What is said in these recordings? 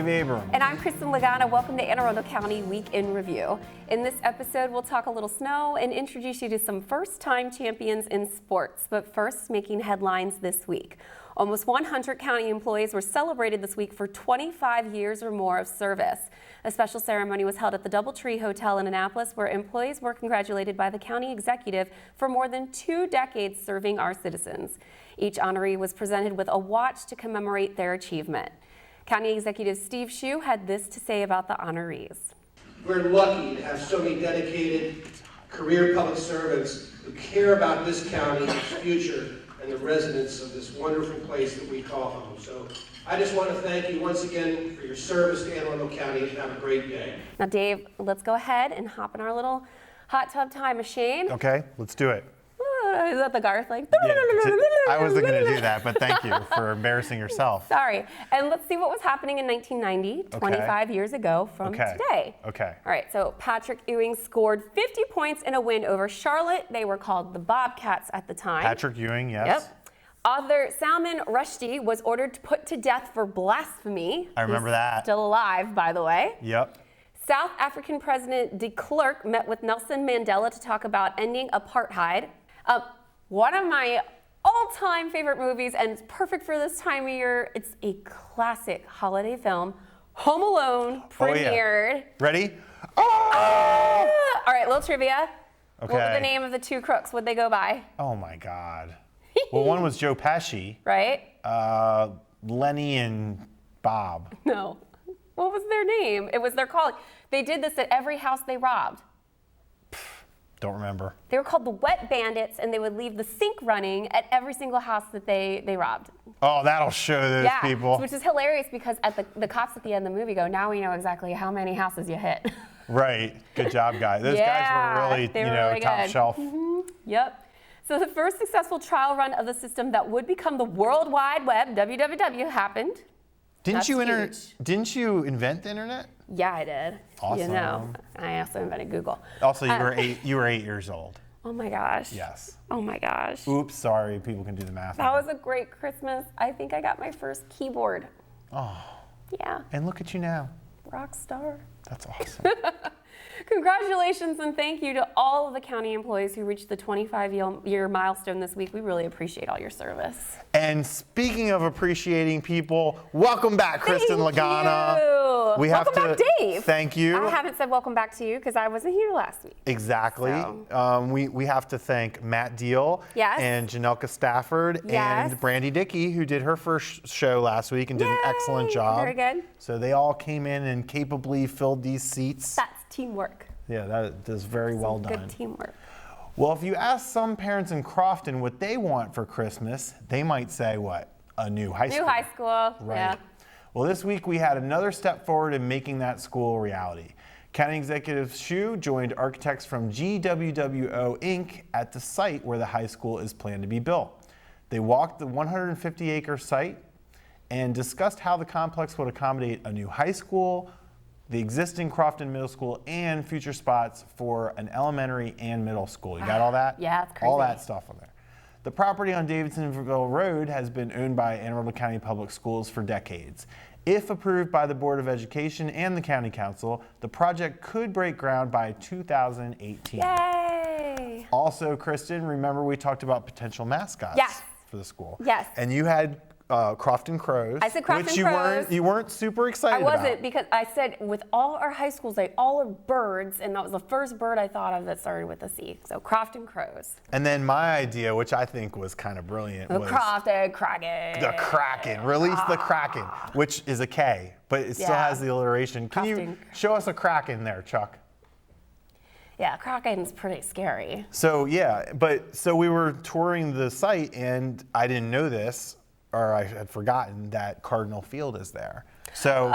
Dave Abrams. And I'm Kristin and Dave. Welcome to Arundel County Week in Review. In this episode, we'll talk a little snow and introduce you to some first-time champions in sports. But first, making headlines this week. Almost 100 county employees were celebrated this week for 25 years or more of service. A special ceremony was held at the DoubleTree Hotel in Annapolis, where employees were congratulated by the county executive for more than 2 decades serving our citizens. Each honoree was presented with a watch to commemorate their achievement. County Executive Steve Shue had this to say about the honorees. We're lucky to have so many dedicated career public servants who care about this county, its future, and the residents of this wonderful place that we call home. So I just want to thank you once again for your service to Anne Arundel County, and have a great day. Now, Dave, let's go ahead and hop in our little hot tub time machine. Okay, let's do it. Is that the Garth like? Yeah, I wasn't going to do that, but thank you for embarrassing yourself. Sorry. And let's see what was happening in 1990, 25 years ago from today. Okay. All right, so Patrick Ewing scored 50 points in a win over Charlotte. They were called the Bobcats at the time. Patrick Ewing, yes. Yep. Author Salman Rushdie was ordered to put to death for blasphemy. I remember that. Still alive, by the way. Yep. South African President de Klerk met with Nelson Mandela to talk about ending apartheid. One of my all-time favorite movies, and it's perfect for this time of year. It's a classic holiday film, Home Alone, premiered. Oh, yeah. Ready? Oh! All right, little trivia. Okay. What was the name of the 2 crooks? What'd they go by? Oh my God. Well, one was Joe Pesci. Right? Lenny and Bob. No. What was their name? It was their calling. They did this at every house they robbed. Don't remember. They were called the Wet Bandits, and they would leave the sink running at every single house that they robbed. Oh, that'll show those people. Which is hilarious because at the cops at the end of the movie go, now we know exactly how many houses you hit. Right. Good job, guys. Those guys were really, really top good. shelf. Mm-hmm. Yep. So the first successful trial run of the system that would become the World Wide Web, WWW, happened. Didn't you invent the internet? Yeah, I did. Awesome. You know, I also invented Google. Also, you were 8 years old. Oh my gosh. Yes. Oh my gosh. Oops, sorry. People can do the math. That was a great Christmas. I think I got my first keyboard. Oh. Yeah. And look at you now. Rock star. That's awesome. Congratulations and thank you to all of the county employees who reached the 25-year milestone this week. We really appreciate all your service. And speaking of appreciating people, welcome back, Kristin Lagana. Welcome back, Dave. Thank you. I haven't said welcome back to you because I wasn't here last week. Exactly. So. We have to thank Matt Deal and Janelka Stafford and Brandy Dickey, who did her first show last week and did an excellent job. Very good. So they all came in and capably filled these seats. That's teamwork. Yeah, that is very well done. Good teamwork. Well, if you ask some parents in Crofton what they want for Christmas, they might say what? A new high school. New high school, right. Yeah. Well, this week we had another step forward in making that school a reality. County Executive Shue joined architects from GWWO Inc. at the site where the high school is planned to be built. They walked the 150-acre site and discussed how the complex would accommodate a new high school, the existing Crofton Middle School, and future spots for an elementary and middle school. You got all that? Yeah, it's crazy. All that stuff on there. The property on Davidsonville Road has been owned by Anne Arundel County Public Schools for decades. If approved by the Board of Education and the County Council, the project could break ground by 2018. Yay! Also, Kristin, remember we talked about potential mascots for the school. Yes. And you had Crofton Crows. I said Crofton Crows. You weren't super excited about. I wasn't because I said with all our high schools, they all are birds, and that was the first bird I thought of that started with a C. So Crofton Crows. And then my idea, which I think was kind of brilliant, was Crofton Kraken. The Kraken. Release the Kraken, which is a K, but it still has the alliteration. Can you show us a Kraken there, Chuck? Yeah, Kraken's pretty scary. So so we were touring the site, and I didn't know this, or I had forgotten that Cardinal Field is there. So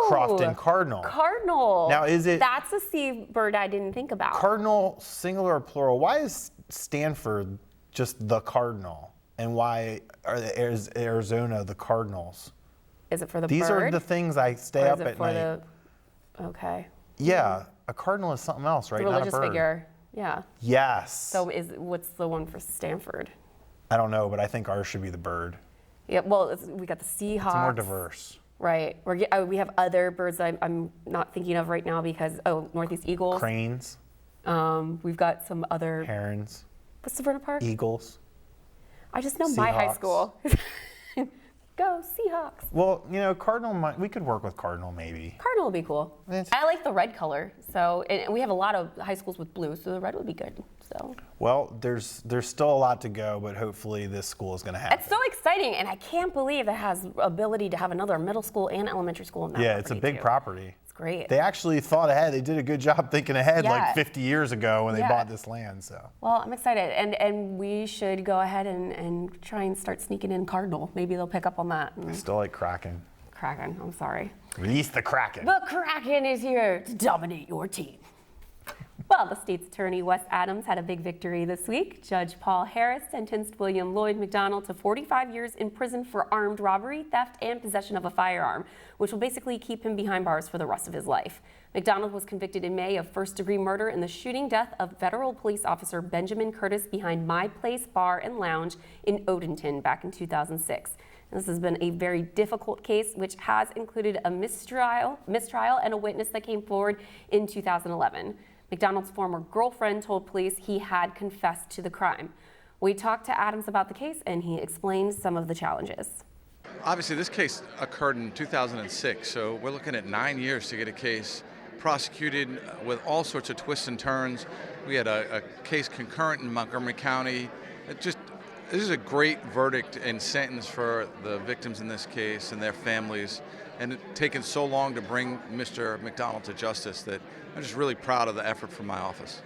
Crofton Cardinal. Cardinal. Now is it? That's a seabird I didn't think about. Cardinal, singular or plural. Why is Stanford just the Cardinal? And why is Arizona the Cardinals? Is it for the bird? These are the things I stay up at night. Okay. Yeah, a cardinal is something else, right? The religious not a bird. figure. Yeah. Yes. So what's the one for Stanford? I don't know, but I think ours should be the bird. Yeah, well, we got the Seahawks. It's more diverse. Right. We have other birds I'm not thinking of right now because, northeast eagles. Cranes. We've got some other. Herons. What's the bird park? Eagles. I just know my high Seahawks. school. Go Seahawks. Well, cardinal, we could work with cardinal maybe. Cardinal would be cool. I like the red color. So, and we have a lot of high schools with blue, so the red would be good. So. Well, there's still a lot to go, but hopefully this school is going to happen. It's so exciting, and I can't believe it has ability to have another middle school and elementary school in that Yeah, it's a big property. It's great. They actually thought ahead. They did a good job thinking ahead like 50 years ago when they Yeah. bought this land. So. Well, I'm excited, and we should go ahead and try and start sneaking in Cardinal. Maybe they'll pick up on that. I still like Kraken. Kraken, I'm sorry. Release the Kraken. The Kraken is here to dominate your team. Well, the state's attorney, Wes Adams, had a big victory this week. Judge Paul Harris sentenced William Lloyd McDonald to 45 years in prison for armed robbery, theft, and possession of a firearm, which will basically keep him behind bars for the rest of his life. McDonald was convicted in May of first-degree murder in the shooting death of federal police officer Benjamin Curtis behind My Place Bar and Lounge in Odenton back in 2006. This has been a very difficult case, which has included a mistrial and a witness that came forward in 2011. McDonald's former girlfriend told police he had confessed to the crime. We talked to Adams about the case, and he explained some of the challenges. Obviously, this case occurred in 2006, so we're looking at 9 years to get a case prosecuted with all sorts of twists and turns. We had a case concurrent in Montgomery County. This is a great verdict and sentence for the victims in this case and their families, and it's taken so long to bring Mr. McDonald to justice that I'm just really proud of the effort from my office.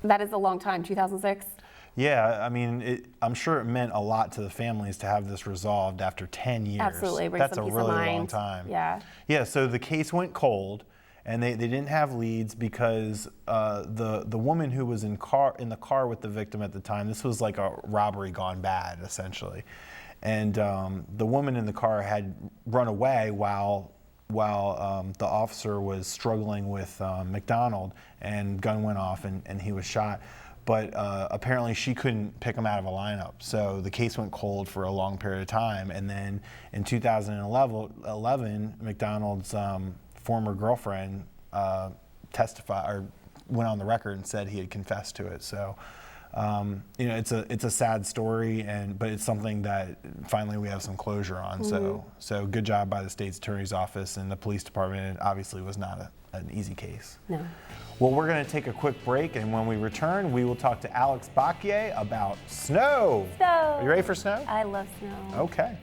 That is a long time, 2006. Yeah, I mean, I'm sure it meant a lot to the families to have this resolved after 10 years. Absolutely, brings That's some a peace really of mind. long time. Yeah. Yeah, so the case went cold, and they didn't have leads because the woman who was in the car with the victim at the time, this was like a robbery gone bad, essentially. And the woman in the car had run away while the officer was struggling with McDonald, and gun went off and he was shot. But apparently she couldn't pick him out of a lineup. So the case went cold for a long period of time. And then in 2011, McDonald's former girlfriend testified or went on the record and said he had confessed to it. So it's a sad story, but it's something that finally we have some closure on. Mm-hmm. So good job by the state's attorney's office and the police department. It obviously was not an easy case. No. Well, we're going to take a quick break, and when we return, we will talk to Alex Bacque about snow. Are you ready for snow? I love snow. Okay.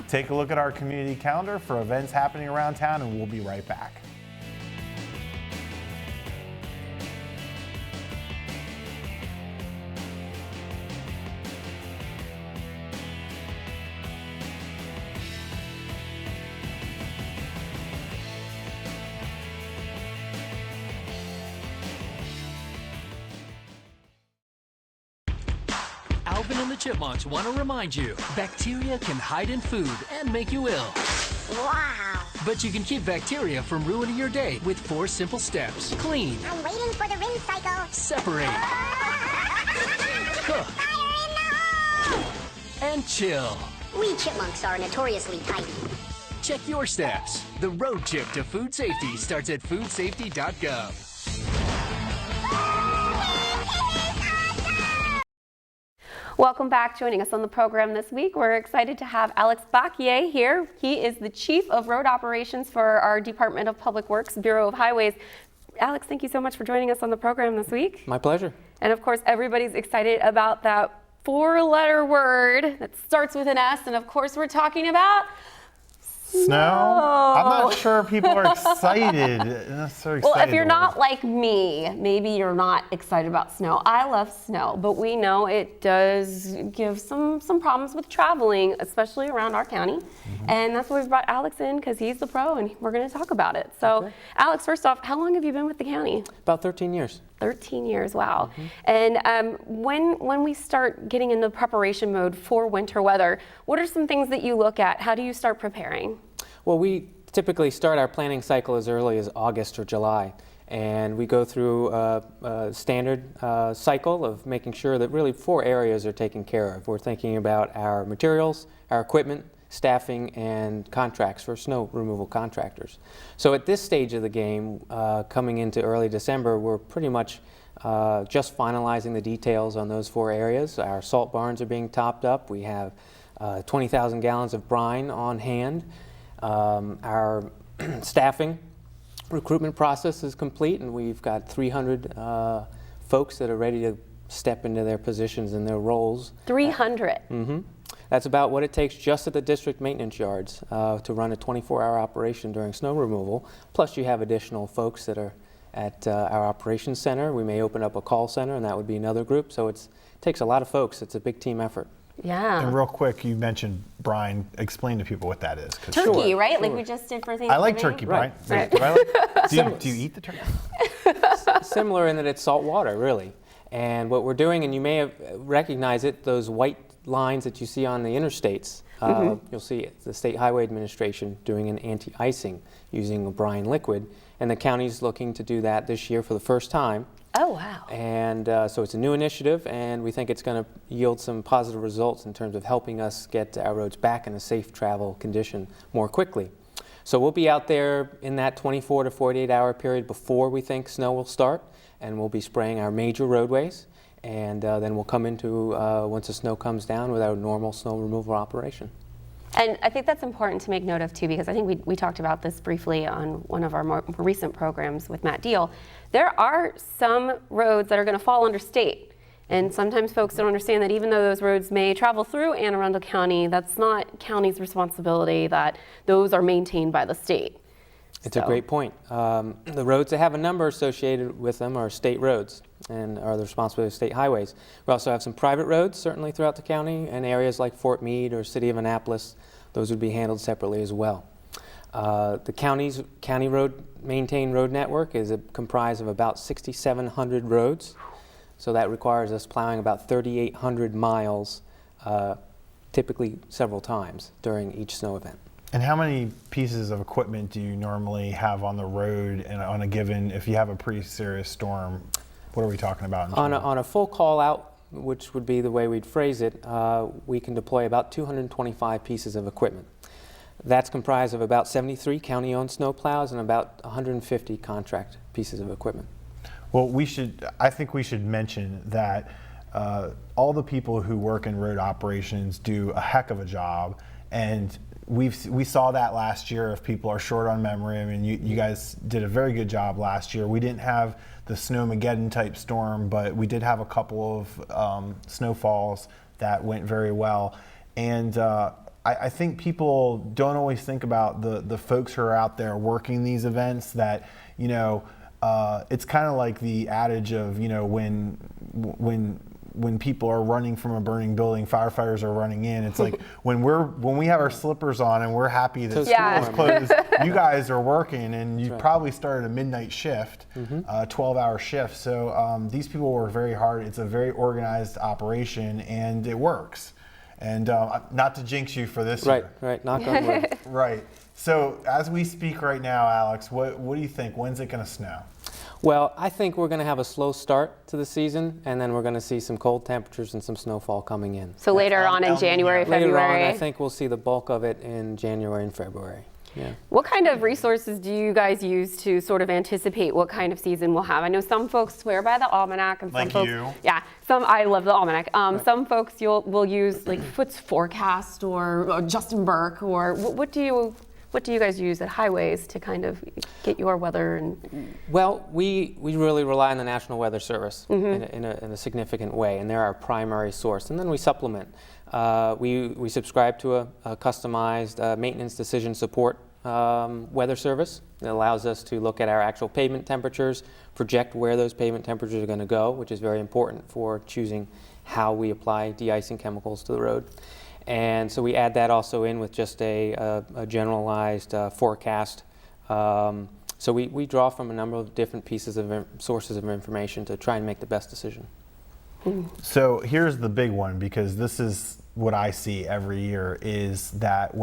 Take a look at our community calendar for events happening around town, and we'll be right back. Alvin and the Chipmunks want to remind you, bacteria can hide in food and make you ill. Wow. But you can keep bacteria from ruining your day with 4 simple steps. Clean. I'm waiting for the rinse cycle. Separate. Cook. Fire in the hole! And chill. We chipmunks are notoriously tidy. Check your steps. The road trip to food safety starts at foodsafety.gov. Welcome back. Joining us on the program this week, we're excited to have Alex Bacque here. He is the Chief of Road Operations for our Department of Public Works, Bureau of Highways. Alex, thank you so much for joining us on the program this week. My pleasure. And of course, everybody's excited about that 4-letter word that starts with an S. And of course, we're talking about Snow? I'm not sure people are excited. Well, if you're not like me, maybe you're not excited about snow. I love snow, but we know it does give some problems with traveling, especially around our county. Mm-hmm. And that's why we've brought Alex in, because he's the pro and we're going to talk about it. So, okay. Alex, first off, how long have you been with the county? About 13 years. 13 years, wow. Mm-hmm. And when we start getting into preparation mode for winter weather, what are some things that you look at? How do you start preparing? Well, we typically start our planning cycle as early as August or July, and we go through a standard cycle of making sure that really 4 areas are taken care of. We're thinking about our materials, our equipment, staffing and contracts for snow removal contractors. So at this stage of the game, coming into early December, we're pretty much just finalizing the details on those 4 areas. Our salt barns are being topped up. We have 20,000 gallons of brine on hand. Our staffing recruitment process is complete, and we've got 300 folks that are ready to step into their positions and their roles. 300. That's about what it takes just at the district maintenance yards to run a 24-hour operation during snow removal. Plus you have additional folks that are at our operations center. We may open up a call center, and that would be another group. So it takes a lot of folks. It's a big team effort. Yeah. And real quick, you mentioned brine. Explain to people what that is. Turkey, right? Like we just did for Thanksgiving. I like turkey brine. Right. Do you eat the turkey? Similar in that it's salt water, really. And what we're doing, and you may have recognized it, those white lines that you see on the interstates, you'll see the State Highway Administration doing an anti-icing using a brine liquid, and the county's looking to do that this year for the first time. Oh, wow. And so it's a new initiative, and we think it's going to yield some positive results in terms of helping us get our roads back in a safe travel condition more quickly. So we'll be out there in that 24 to 48 hour period before we think snow will start, and we'll be spraying our major roadways, and then we'll come into, once the snow comes down, with our normal snow removal operation. And I think that's important to make note of too, because I think we talked about this briefly on one of our more recent programs with Matt Deal. There are some roads that are going to fall under state. And sometimes folks don't understand that even though those roads may travel through Anne Arundel County, that's not county's responsibility, that those are maintained by the state. It's a great point. The roads that have a number associated with them are state roads and are the responsibility of state highways. We also have some private roads, certainly throughout the county, and areas like Fort Meade or City of Annapolis, those would be handled separately as well. The county road maintained road network is comprised of about 6,700 roads. So that requires us plowing about 3,800 miles, typically several times during each snow event. And how many pieces of equipment do you normally have on the road and on a given, if you have a pretty serious storm, what are we talking about? On a full call out, which would be the way we'd phrase it, we can deploy about 225 pieces of equipment. That's comprised of about 73 county-owned snowplows and about 150 contract pieces of equipment. Well, I think we should mention that all the people who work in road operations do a heck of a job, and we saw that last year. If people are short on memory, I mean, you guys did a very good job last year. We didn't have the Snowmageddon type storm, but we did have a couple of snowfalls that went very well. And I think people don't always think about the folks who are out there working these events, that, you know, it's kind of like the adage of, you know, when people are running from a burning building, firefighters are running in. It's like when we have our slippers on and we're happy that school is closed, you guys are working, and you probably started a midnight shift, 12-hour shift. So these people work very hard. It's a very organized operation, and it works. And not to jinx you for this year. Right, knock on wood. Right. So as we speak right now, Alex, what do you think? When's it going to snow? Well, I think we're going to have a slow start to the season, and then we're going to see some cold temperatures and some snowfall coming in. So later on in January, February? Later on, I think we'll see the bulk of it in January and February. Yeah. What kind of resources do you guys use to sort of anticipate what kind of season we'll have? I know some folks swear by the almanac, and some like folks, you. Yeah, I love the almanac. Some folks will use like Foot's Forecast or Justin Burke, or what do you guys use at Highways to kind of get your weather? And well, we really rely on the National Weather Service in a significant way, and they're our primary source. And then we supplement. We subscribe to a customized maintenance decision support weather service that allows us to look at our actual pavement temperatures, project where those pavement temperatures are going to go, which is very important for choosing how we apply de-icing chemicals to the road. And so we add that also in with just a generalized forecast. So we draw from a number of different pieces of sources of information to try and make the best decision. So here's the big one, because this is what I see every year, is that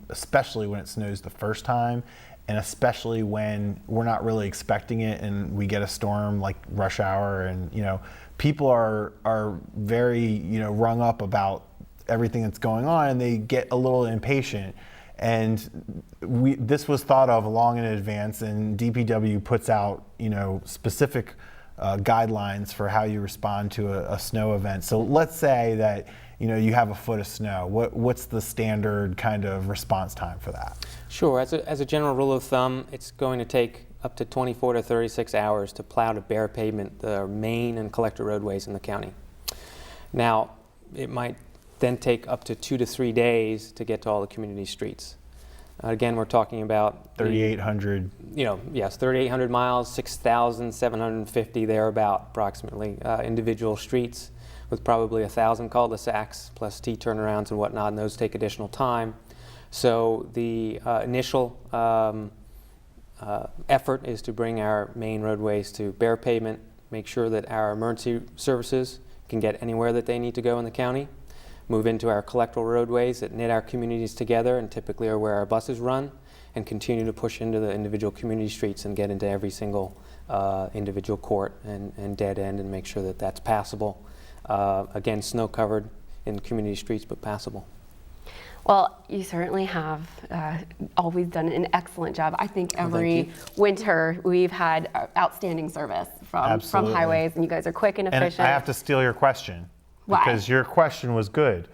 especially when it snows the first time, and especially when we're not really expecting it and we get a storm like rush hour, and, you know, people are very, you know, rung up about everything that's going on, and they get a little impatient. And this was thought of long in advance, and DPW puts out, specific guidelines for how you respond to a snow event. So let's say that you have a foot of snow. What's the standard kind of response time for that? Sure. As a general rule of thumb, it's going to take up to 24 to 36 hours to plow to bare pavement the main and collector roadways in the county. Now, it might then take up to 2 to 3 days to get to all the community streets. Again, we're talking about 3,800. Yes, 3,800 miles, 6,750 thereabout, approximately, individual streets with probably 1,000 cul-de-sacs plus T-turnarounds and whatnot, and those take additional time. So the initial effort is to bring our main roadways to bare pavement, make sure that our emergency services can get anywhere that they need to go in the county, move into our collectoral roadways that knit our communities together and typically are where our buses run, and continue to push into the individual community streets and get into every single individual court and dead end and make sure that that's passable. Again, snow covered in community streets, but passable. Well, you certainly have always done an excellent job. I think every winter we've had outstanding service from highways, and you guys are quick and efficient. And I have to steal your question. Why? Because your question was good.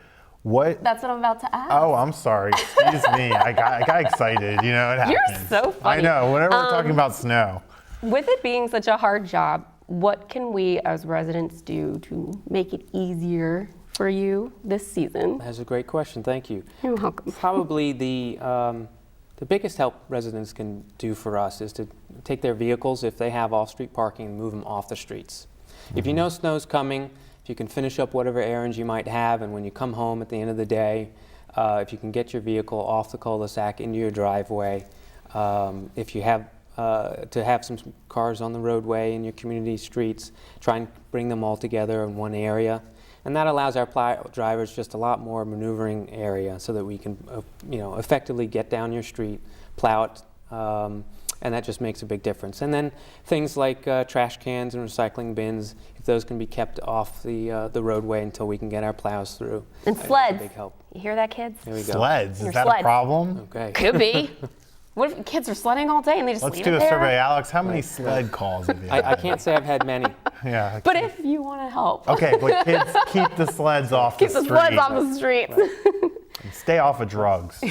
That's what I'm about to ask. Oh, I'm sorry. Excuse me. I got excited. It happens. You're so funny. I know. Whenever we're talking about snow. With it being such a hard job, what can we as residents do to make it easier for you this season? That's a great question. Thank you. You're welcome. Probably the biggest help residents can do for us is to take their vehicles, if they have off-street parking, and move them off the streets. If you know snow's coming, if you can finish up whatever errands you might have, and when you come home at the end of the day, if you can get your vehicle off the cul-de-sac into your driveway, if you have to have some cars on the roadway in your community streets, try and bring them all together in one area. And that allows our drivers just a lot more maneuvering area so that we can effectively get down your street, plow it, and that just makes a big difference. And then things like trash cans and recycling bins, if those can be kept off the roadway until we can get our plows through. And sleds. A big help. You hear that, kids? There we go. Sleds? Is that sleds. a problem? Okay. Could be. What if kids are sledding all day and they just Let's leave do it a there? survey. Alex, how many sled calls have you had? I can't say I've had many. Yeah. But if you want to help. Okay, but kids, keep the sleds off the street. Keep the sleds off the street. And stay off of drugs.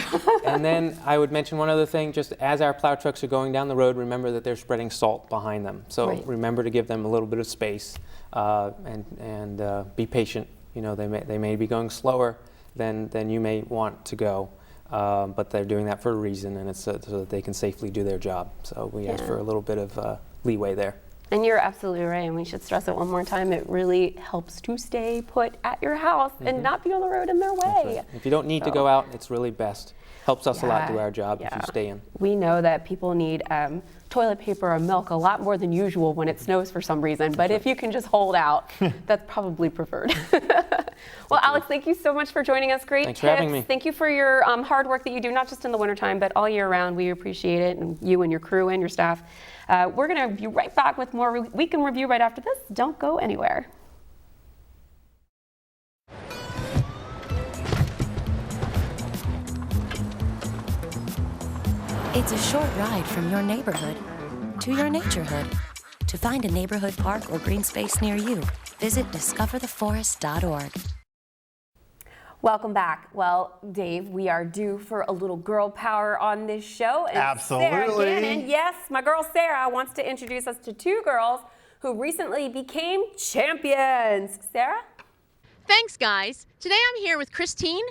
And then I would mention one other thing, just as our plow trucks are going down the road, remember that they're spreading salt behind them. So remember to give them a little bit of space and be patient. They may be going slower than you may want to go. But they're doing that for a reason, and it's so that they can safely do their job. So we ask for a little bit of leeway there. And you're absolutely right, and we should stress it one more time. It really helps to stay put at your house and not be on the road in their way. Right. If you don't need to go out, it's really best. Helps us a lot do our job if you stay in. We know that people need toilet paper or milk a lot more than usual when it snows for some reason, but if you can just hold out, that's probably preferred. Well, Alex, thank you so much for joining us. Great Thanks tips. for having me. Thank you for your hard work that you do, not just in the wintertime, but all year round. We appreciate it, and you and your crew and your staff. We're going to be right back with more Week in Review right after this. Don't go anywhere. It's a short ride from your neighborhood to your naturehood. To find a neighborhood park or green space near you, visit discovertheforest.org. Welcome back. Well, Dave, we are due for a little girl power on this show. And Absolutely. Sara Gannon, yes, my girl Sara wants to introduce us to two girls who recently became champions. Sara? Thanks, guys. Today I'm here with Kristin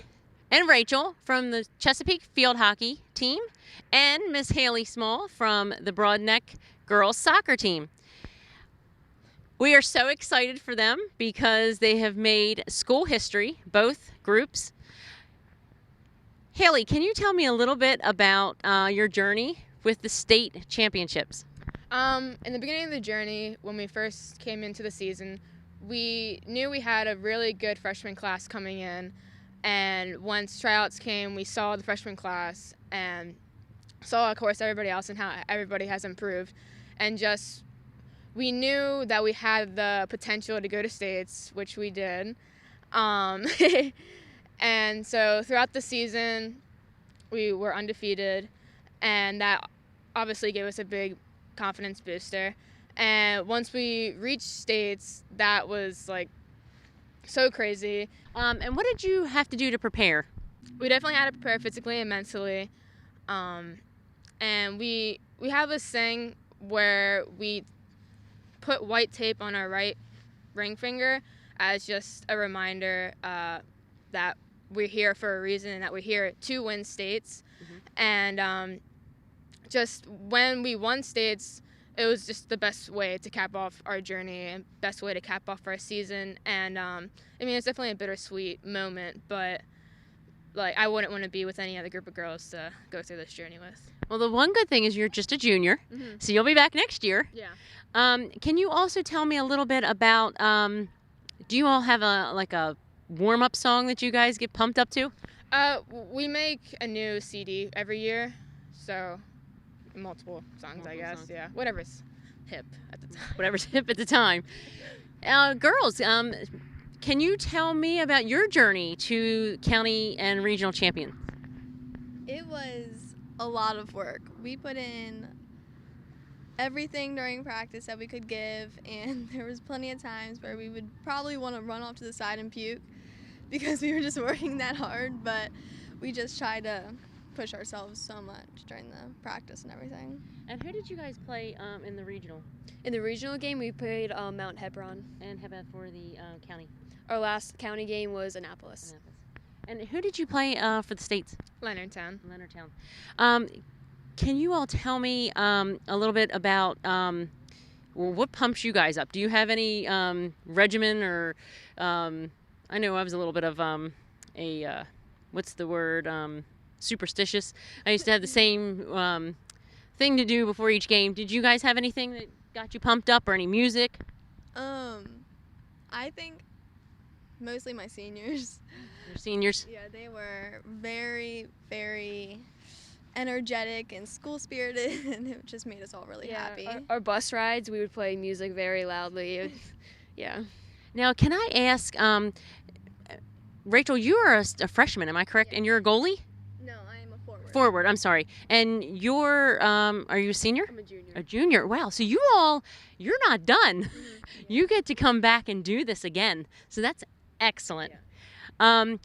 and Rachel from the Chesapeake Field Hockey team and Miss Haley Small from the Broadneck Girls Soccer team. We are so excited for them because they have made school history, both groups. Haley, can you tell me a little bit about your journey with the state championships? In the beginning of the journey, when we first came into the season, we knew we had a really good freshman class coming in. And once tryouts came, we saw the freshman class and saw, of course, everybody else and how everybody has improved. And just, we knew that we had the potential to go to states, which we did. And so throughout the season, we were undefeated, and that obviously gave us a big confidence booster. And once we reached states, that was like so crazy. And what did you have to do to prepare? We definitely had to prepare physically and mentally. And we have this thing where we put white tape on our right ring finger as just a reminder that we're here for a reason and that we're here to win states. And just when we won states, it was just the best way to cap off our journey and best way to cap off our season. And I mean, it's definitely a bittersweet moment, but like I wouldn't want to be with any other group of girls to go through this journey with. Well, the one good thing is you're just a junior, so you'll be back next year. Yeah. Can you also tell me a little bit about, do you all have a warm-up song that you guys get pumped up to? We make a new CD every year, so multiple songs, I guess. Yeah, whatever's hip at the time. Whatever's hip at the time. Girls, can you tell me about your journey to county and regional champion? It was a lot of work. We put in everything during practice that we could give, and there was plenty of times where we would probably want to run off to the side and puke because we were just working that hard, but we just tried to push ourselves so much during the practice and everything. And who did you guys play in the regional? In the regional game, we played Mount Hebron. And how about for the county? Our last county game was Annapolis. And who did you play for the states? Leonardtown. Can you all tell me a little bit about what pumps you guys up? Do you have any regimen or I know I was a little bit of what's the word, superstitious. I used to have the same thing to do before each game. Did you guys have anything that got you pumped up or any music? I think mostly my seniors. Your seniors? Yeah, they were very, very energetic and school spirited, and it just made us all really happy. Our bus rides, we would play music very loudly. Yeah. Now, can I ask, Rachel, you are a freshman, am I correct? Yeah. And you're a goalie? No, I am a forward. Forward, I'm sorry. And you're, are you a senior? I'm a junior. A junior, wow. So you're not done. Yeah. You get to come back and do this again. So that's excellent. Yeah.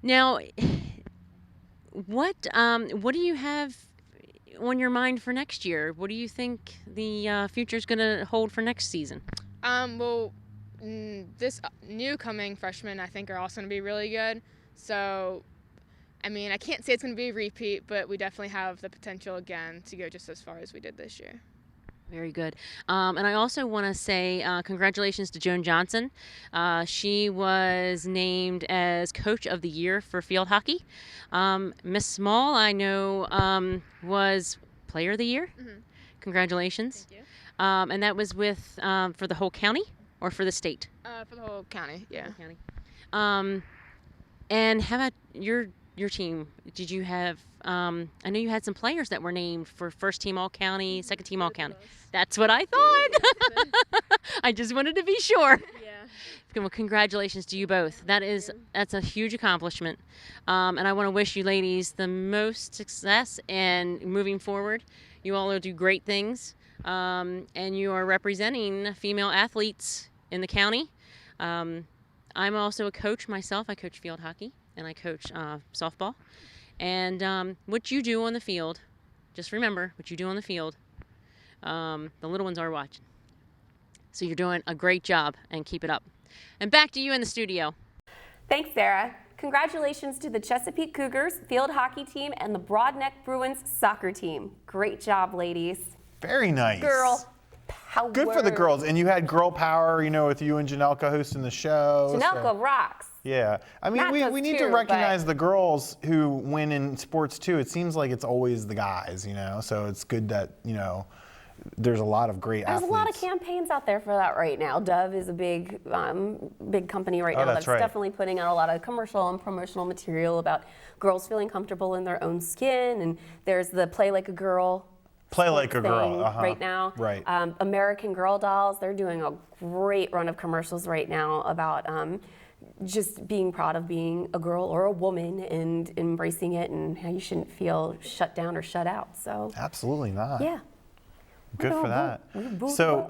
Now, what do you have on your mind for next year? What do you think the future is going to hold for next season? Well, this new coming freshmen, I think, are also going to be really good. So, I mean, I can't say it's going to be a repeat, but we definitely have the potential again to go just as far as we did this year. Very good. And I also want to say congratulations to Joan Johnson. She was named as Coach of the Year for field hockey. Miss Small, I know, was Player of the Year. Congratulations. Thank you. And that was with for the whole county or for the state? For the whole county, yeah. Whole county. And how about your team? Did you have, I know you had some players that were named for first team all-county, second team all-county. That's what I thought. I just wanted to be sure. Yeah. Well, congratulations to you both. That's a huge accomplishment. And I want to wish you ladies the most success and moving forward. You all will do great things. And you are representing female athletes in the county. I'm also a coach myself. I coach field hockey and I coach softball. And what you do on the field, just remember what you do on the field, the little ones are watching. So you're doing a great job and keep it up. And back to you in the studio. Thanks, Sarah. Congratulations to the Chesapeake Cougars field hockey team and the Broadneck Bruins soccer team. Great job, ladies. Very nice. Girl power. Good for the girls. And you had girl power, you know, with you and Janelka hosting the show. Janelka rocks. Yeah. I mean, we need to recognize the girls who win in sports, too. It seems like it's always the guys, you know, so it's good that, you know, there's a lot of great athletes. There's a lot of campaigns out there for that right now. Dove is a big company right now that's definitely putting out a lot of commercial and promotional material about girls feeling comfortable in their own skin. And there's the Play Like a Girl Play like a sports girl, thing right now. Right. American Girl dolls, they're doing a great run of commercials right now about just being proud of being a girl or a woman and embracing it, and how you shouldn't feel shut down or shut out. So Absolutely not. yeah. Good for that.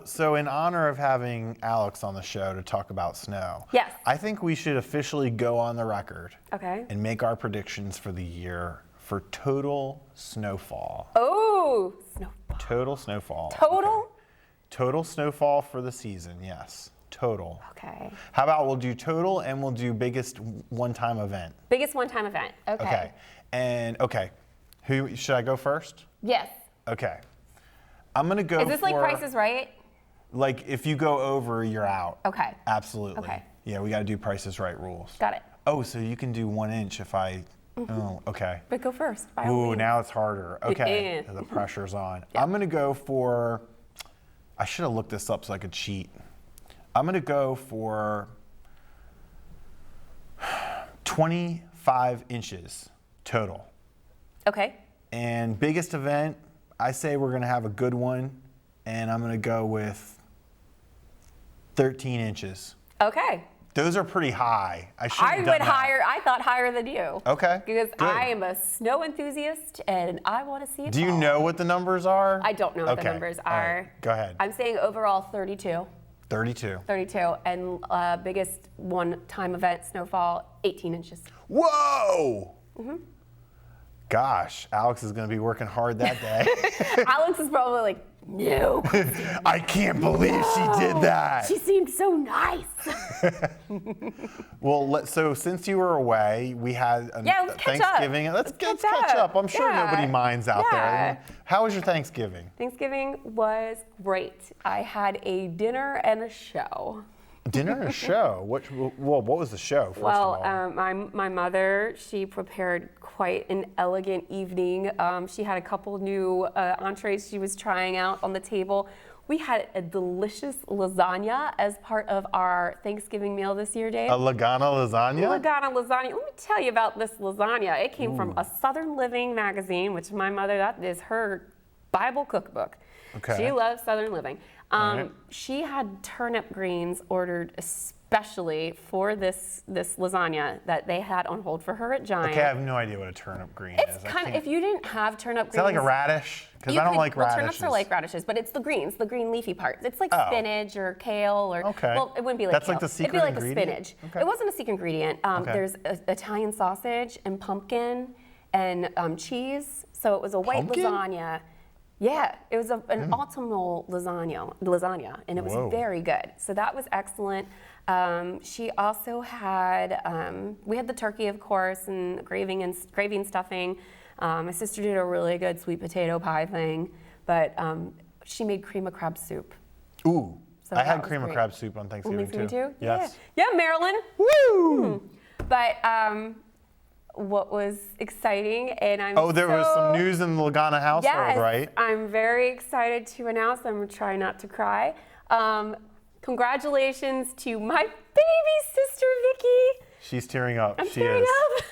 So in honor of having Alex on the show to talk about snow, Yes. I think we should officially go on the record Okay. and make our predictions for the year for total snowfall. Oh, snow. Total snowfall. Total? Okay. Total snowfall for the season, yes. Total. Okay. How about we'll do total and we'll do biggest one-time event. Biggest one-time event. Okay. Okay. And who should I go first? Yes. Okay. I'm gonna go. Is this like Price is Right? Like if you go over, you're out. Okay. Absolutely. Okay. Yeah, we got to do Price is Right rules. Got it. Oh, so you can do 1 inch if I. Oh, okay. But go first. By all Ooh, means. now it's harder. Okay. is. The pressure's on. I'm gonna go for. I should have looked this up so I could cheat. I'm gonna go for 25 inches total. Okay. And biggest event, I say we're gonna have a good one, and I'm gonna go with 13 inches. Okay. Those are pretty high. I should have I done went that. higher. I thought higher than you. Okay. Because good. I am a snow enthusiast and I want to see it. Do you all. know what the numbers are? I don't know what the Okay. numbers All are. right. Go ahead. I'm saying overall 32. 32. 32. And biggest one-time event, snowfall, 18 inches. Whoa! Gosh, Alex is going to be working hard that day. Alex is probably like, no. I can't believe she did that. She seemed so nice. Well, so since you were away, we had let's catch up. Thanksgiving. Let's catch up. I'm sure Yeah. nobody minds out Yeah. there. How was your Thanksgiving? Thanksgiving was great. I had a dinner and a show. Dinner and a show? What was the show, first of all? My mother, she prepared quite an elegant evening. She had a couple new entrees she was trying out on the table. We had a delicious lasagna as part of our Thanksgiving meal this year, Dave. A Lagana lasagna? Lagana lasagna. Let me tell you about this lasagna. It came from a Southern Living magazine, which my mother, that is her Bible cookbook. Okay. She loves Southern Living. Right. She had turnip greens ordered especially for this lasagna that they had on hold for her at Giant. Okay, I have no idea what a turnip green It's is. kind of, if you didn't have turnip greens. Is that like a radish? Because I don't like radishes. Turnips are like radishes, but it's the greens, the green leafy parts. It's like spinach or kale or, Okay. well, it wouldn't be like That's kale. like the secret It'd be like ingredient? a spinach. Okay. It wasn't a secret ingredient. Okay. There's Italian sausage and pumpkin and cheese. So it was a white Pumpkin? lasagna. Yeah, it was an autumnal lasagna, and it was Whoa. very good. So that was excellent. She also had, we had the turkey, of course, and gravy and stuffing. My sister did a really good sweet potato pie thing, but she made cream of crab soup. Ooh, So I that had was cream of great. crab soup on Thanksgiving too? Yes. Yeah, Marilyn. Woo! But what was exciting, and I'm There was some news in the Lagana household, Yes, right? I'm very excited to announce, I'm trying not to cry. Congratulations to my baby sister, Vicky. She's tearing up. I'm she tearing is.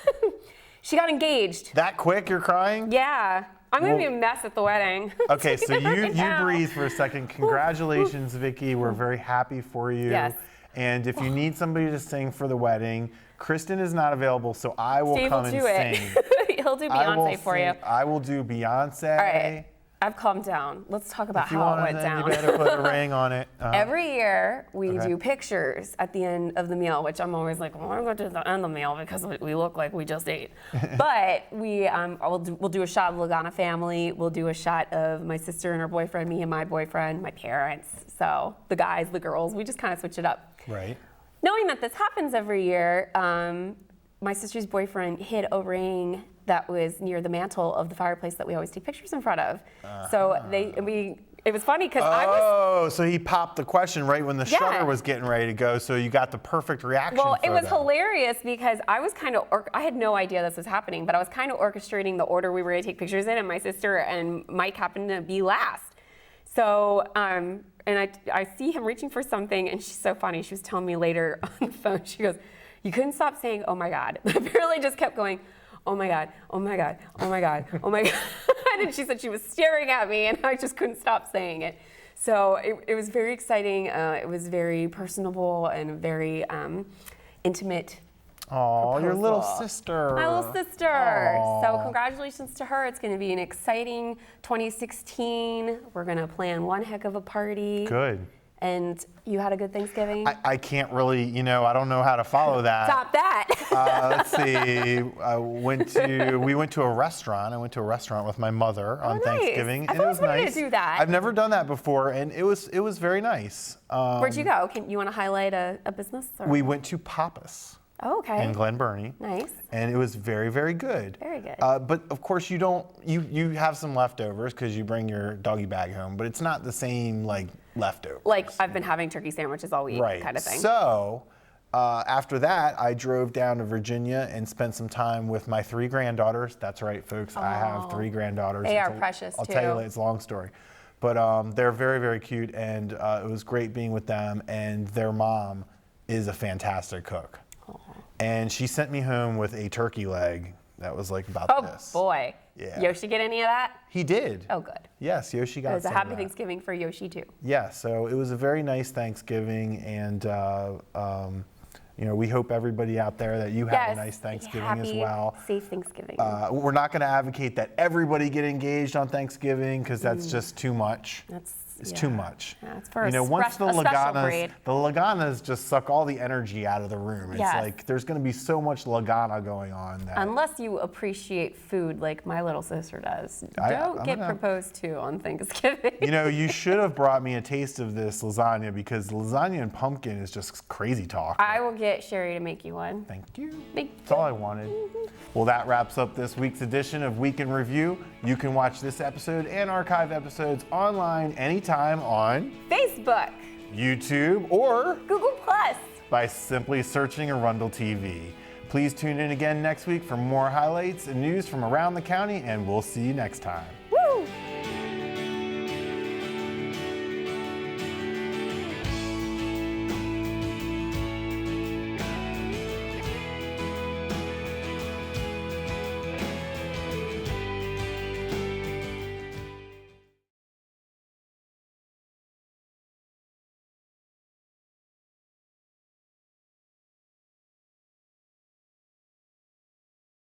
up. She got engaged. That quick, you're crying? Yeah. I'm going to be Well- a mess at the wedding. Okay, so you now. breathe for a second. Congratulations, Vicky. We're very happy for you. Yes. And if you need somebody to sing for the wedding, Kristin is not available, so I will Steve come will and do it. sing. He'll do I will Beyonce for you. sing- I will do Beyonce. All right. I've calmed down. Let's talk about If you how want it went it, down. you better put a ring on it. Every year we Okay. do pictures at the end of the meal, which I'm always like, well, I'm going to do the end of the meal because we look like we just ate. But we'll do a shot of the Lagana family. We'll do a shot of my sister and her boyfriend, me and my boyfriend, my parents. So the guys, the girls, we just kind of switch it up. Right. Knowing that this happens every year, my sister's boyfriend hid a ring that was near the mantle of the fireplace that we always take pictures in front of. So it was funny because I was. Oh, so he popped the question right when the Yeah. shutter was getting ready to go, so you got the perfect reaction. Well, it was photo. hilarious because I was kind of, I had no idea this was happening, but I was kind of orchestrating the order we were going to take pictures in, and my sister and Mike happened to be last. So, and I see him reaching for something, and she's so funny. She was telling me later on the phone, she goes, "You couldn't stop saying, 'Oh my God.'" I really just kept going, "Oh my God, oh my God, oh my God, oh my God." And she said she was staring at me, and I just couldn't stop saying it. So it was very exciting. It was very personable and very intimate. Oh, your little sister. My little sister. Aww. So congratulations to her. It's going to be an exciting 2016. We're going to plan one heck of a party. Good. And you had a good Thanksgiving? I can't really, I don't know how to follow that. Stop that. Let's see. We went to a restaurant. I went to a restaurant with my mother on Thanksgiving. I've always wanted to do that. I've never done that before, and it was very nice. Where'd you go? You want to highlight a business? Or? We went to Pappas. Oh, okay. In Glen Burnie. Nice. And it was very, very good. Very good. But of course you have some leftovers because you bring your doggy bag home, but it's not the same leftovers. Like I've been having turkey sandwiches all week kind of thing. So after that, I drove down to Virginia and spent some time with my 3 granddaughters. That's right, folks. I have 3 granddaughters. They are precious I'll tell you, it's a long story. But they're very, very cute, and it was great being with them, and their mom is a fantastic cook. And she sent me home with a turkey leg that was about this. Oh boy. Yeah. Yoshi get any of that? He did. Oh, good. Yes, Yoshi got some. It was a of happy that. Thanksgiving for Yoshi too. Yeah, so it was a very nice Thanksgiving, and we hope everybody out there that you have a nice Thanksgiving as well. Safe Thanksgiving. We're not going to advocate that everybody get engaged on Thanksgiving because that's just too much. It's too much. Yeah, it's for once the special breed. Laganas just suck all the energy out of the room. It's Yes. like there's going to be so much Lagana going on. That Unless you appreciate food like my little sister does. Don't get proposed to on Thanksgiving. You should have brought me a taste of this lasagna because lasagna and pumpkin is just crazy talk. I will get Sherry to make you one. Thank you. That's all I wanted. Well, that wraps up this week's edition of Week in Review. You can watch this episode and archive episodes online anytime on Facebook, YouTube, or Google Plus by simply searching Arundel TV. Please tune in again next week for more highlights and news from around the county, and we'll see you next time.